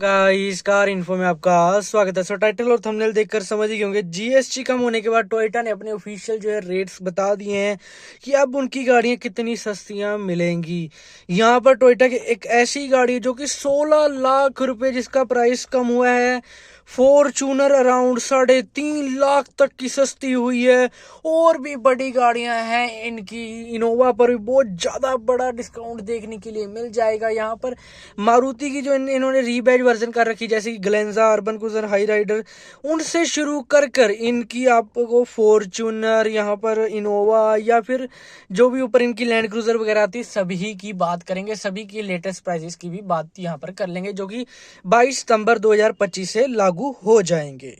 Guys car info में आपका स्वागत है। टाइटल और थंबनेल देखकर समझ ही गए होंगे, जीएसटी कम होने के बाद टोयोटा ने अपने ऑफिशियल रेट्स बता दिए हैं कि अब उनकी गाड़ियां कितनी सस्तियां मिलेंगी। यहाँ पर टोयोटा की एक ऐसी गाड़ी है जो कि 16 लाख रुपए जिसका प्राइस कम हुआ है। फॉर्चूनर अराउंड 3.5 लाख तक की सस्ती हुई है। और भी बड़ी गाड़ियां हैं इनकी, इनोवा पर भी बहुत ज्यादा बड़ा डिस्काउंट देखने के लिए मिल जाएगा। यहाँ पर मारुति की जो इन्होंने रीबैज वर्जन कर रखी, जैसे कि Glanza, Urban Cruiser, Hyryder, उनसे शुरू कर कर इनकी आपको फॉर्च्यूनर, यहाँ पर इनोवा या फिर जो भी ऊपर इनकी लैंड क्रूजर वगैरह आती है, सभी की बात करेंगे। सभी की लेटेस्ट प्राइसेस की भी बात यहाँ पर कर लेंगे, जो कि 22 सितंबर 2025 से लागू हो जाएंगे।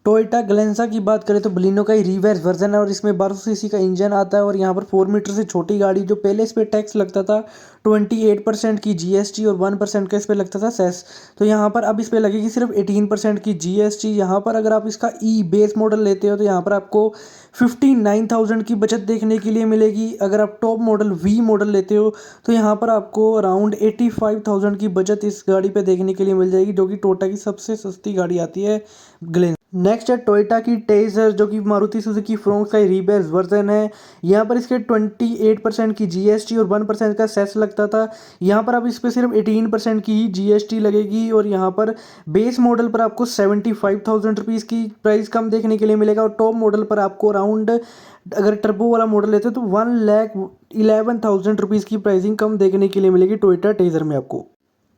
टोयोटा ग्लेंसा की बात करें तो बलिनो का ही रिवर्स वर्जन है और इसमें 1200 सीसी का इंजन आता है। और यहाँ पर 4 मीटर से छोटी गाड़ी, जो पहले इस पर टैक्स लगता था 28% की जीएसटी और 1% का इस पर लगता था सेस, तो यहाँ पर अब इस पर लगेगी सिर्फ 18% की जीएसटी। यहाँ पर अगर आप इसका ई बेस मॉडल लेते हो तो यहाँ पर आपको 59,000 की बचत देखने के लिए मिलेगी। अगर आप टॉप मॉडल वी मॉडल लेते हो तो यहाँ पर आपको अराउंड 85,000 की बचत इस गाड़ी पे देखने के लिए मिल जाएगी, जो कि टोयोटा की सबसे सस्ती गाड़ी आती है ग्लेंसा। नेक्स्ट है टोयोटा की टेजर, जो कि मारुति सुजुकी फ्रोंक्स का रीबेस वर्जन है। यहाँ पर इसके 28% की जीएसटी और 1% का सेस लगता था। यहाँ पर अब इस पर सिर्फ 18% की ही जीएसटी लगेगी और यहाँ पर बेस मॉडल पर आपको 75,000 रुपीज़ की प्राइस कम देखने के लिए मिलेगा। और टॉप मॉडल पर आपको अराउंड, अगर टर्बो वाला मॉडल लेते हो तो 1,11,000 रुपीज़ की प्राइसिंग कम देखने के लिए मिलेगी टोयोटा टेजर में आपको।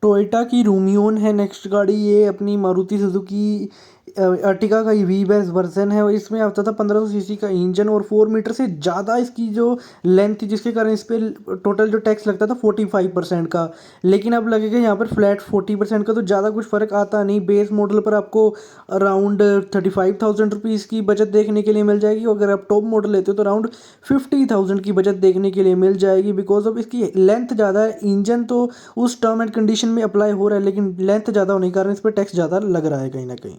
टोयोटा की रूमियोन है नेक्स्ट गाड़ी, ये अपनी मारुति सुजुकी अर्टिगा का वी बेस वर्जन है और इसमें आता था 1500 सीसी का इंजन और 4 मीटर से ज़्यादा इसकी जो लेंथ थी, जिसके कारण इस पर टोटल जो टैक्स लगता था 45% का, लेकिन अब लगेगा यहाँ पर फ्लैट 40% का। तो ज़्यादा कुछ फ़र्क आता नहीं। बेस मॉडल पर आपको अराउंड 35,000 रुपीज़ की बचत देखने के लिए मिल जाएगी। अगर आप टॉप मॉडल लेते हो तो अराउंड 50,000 की बचत देखने के लिए मिल जाएगी, बिकॉज ऑफ इसकी लेंथ ज़्यादा है। इंजन तो उस टर्म एंड कंडीशन में अप्लाई हो रहा है, लेकिन लेंथ ज़्यादा होने के कारण इस पर टैक्स ज़्यादा लग रहा है कहीं ना कहीं।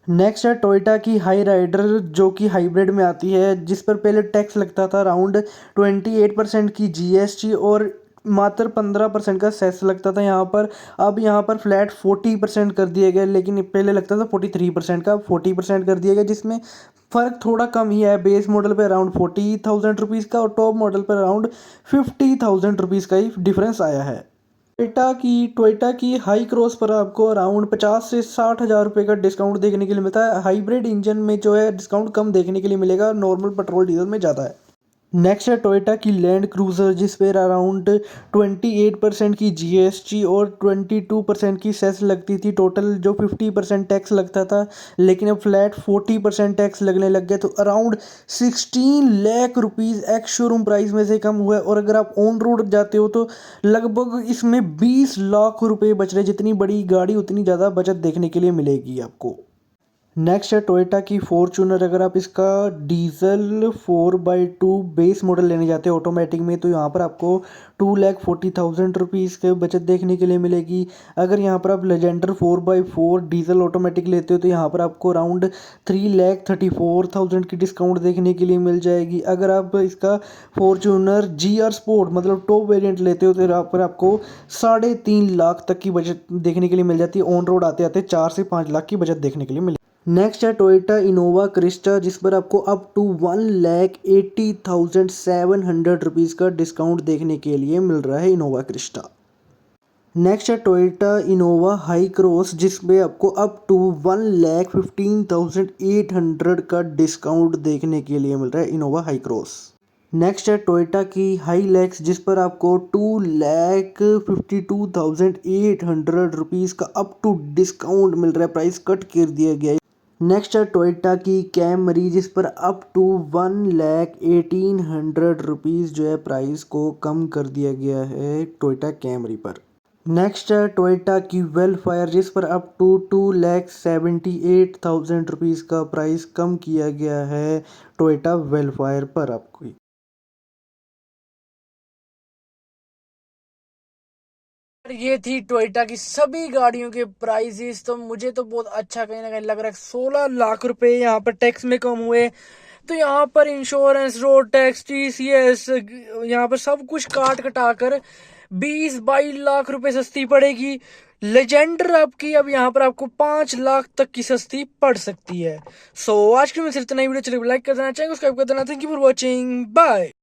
नेक्स्ट है टोयोटा की हाई राइडर, जो कि हाइब्रिड में आती है, जिस पर पहले टैक्स लगता था अराउंड 28% की जीएसटी और मात्र 15% का सेस लगता था यहाँ पर। अब यहाँ पर फ्लैट 40% कर दिया गया, लेकिन पहले लगता था 43% का, 40% कर दिया गया, जिसमें फ़र्क थोड़ा कम ही है। बेस मॉडल पे अराउंड 40,000 रुपीज़ का और टॉप मॉडल पर अराउंड 50,000 रुपीज़ का ही डिफरेंस आया है। टोयोटा की हाई क्रॉस पर आपको अराउंड 50 से 60 हज़ार रुपये का डिस्काउंट देखने के लिए मिलता है। हाइब्रिड इंजन में जो है डिस्काउंट कम देखने के लिए मिलेगा, नॉर्मल पेट्रोल डीजल में ज़्यादा है। नेक्स्ट है टोयोटा की लैंड क्रूजर, जिस पर अराउंड 28% की जीएसटी और 22% की सेस लगती थी। टोटल जो 50% टैक्स लगता था, लेकिन अब फ्लैट 40% टैक्स लगने लग गया, तो around 16 lakh rupees ex showroom price में से कम हुआ है। और अगर आप ऑन रोड जाते हो तो लगभग इसमें 20 लाख रुपए बच रहे। जितनी बड़ी गाड़ी उतनी ज़्यादा बचत देखने के लिए मिलेगी आपको। नेक्स्ट है टोयोटा की फॉर्च्यूनर। अगर आप इसका डीजल 4x2 बेस मॉडल लेने जाते हैं ऑटोमेटिक में, तो यहाँ पर आपको 2,40,000 रुपीज़ के बचत देखने के लिए मिलेगी। अगर यहाँ पर आप लेजेंडर 4x4 डीजल ऑटोमेटिक लेते हो तो यहाँ पर आपको अराउंड 3,34,000 की डिस्काउंट देखने के लिए मिल जाएगी। अगर आप इसका फॉर्च्यूनर GR स्पोर्ट मतलब टॉप वेरिएंट लेते हो तो यहाँ पर आपको 3.5 लाख तक की बचत देखने के लिए मिल जाती है। ऑन रोड आते आते 4 से 5 लाख की बचत देखने के लिए मिलेगी। नेक्स्ट है टोयोटा इनोवा क्रिस्टा, जिस पर आपको अप टू 1,80,700 रुपीज़ का डिस्काउंट देखने के लिए मिल रहा है इनोवा क्रिस्टा। नेक्स्ट है टोयोटा इनोवा हाई क्रॉस, जिसमें आपको अप टू 1,15,800 का डिस्काउंट देखने के लिए मिल रहा है इनोवा हाई क्रॉस। नेक्स्ट है टोयोटा की हाईलैक्स, जिस पर आपको 2,52,800 रुपीज़ का अप टू डिस्काउंट मिल रहा है, प्राइस कट कर दिया गया है। नेक्स्ट है टोयोटा की कैमरी, जिस पर अप टू 1,18,000 रुपीज़ जो है प्राइस को कम कर दिया गया है टोयोटा कैमरी पर। नेक्स्ट है टोयोटा की वेलफायर, जिस पर अप टू 2,78,000 रुपीज़ का प्राइस कम किया गया है टोयोटा वेलफायर पर आपको। ये थी टोयोटा की सभी गाड़ियों के प्राइसेस। तो मुझे तो बहुत अच्छा कहीं ना कहीं लग रहा है, 16 लाख रुपए यहाँ पर टैक्स में कम हुए। तो यहाँ पर इंश्योरेंस, रोड टैक्स, TCS, यहाँ पर सब कुछ काट कटा कर 20-22 लाख रुपए सस्ती पड़ेगी। लेजेंडर आपकी अब यहाँ पर आपको 5 लाख तक की सस्ती पड़ सकती है। सो आज की मैं सिर्फ इतना ही। वीडियो चले लाइक कर देना, चैनल सब्सक्राइब कर देना। Thank you for watching, bye.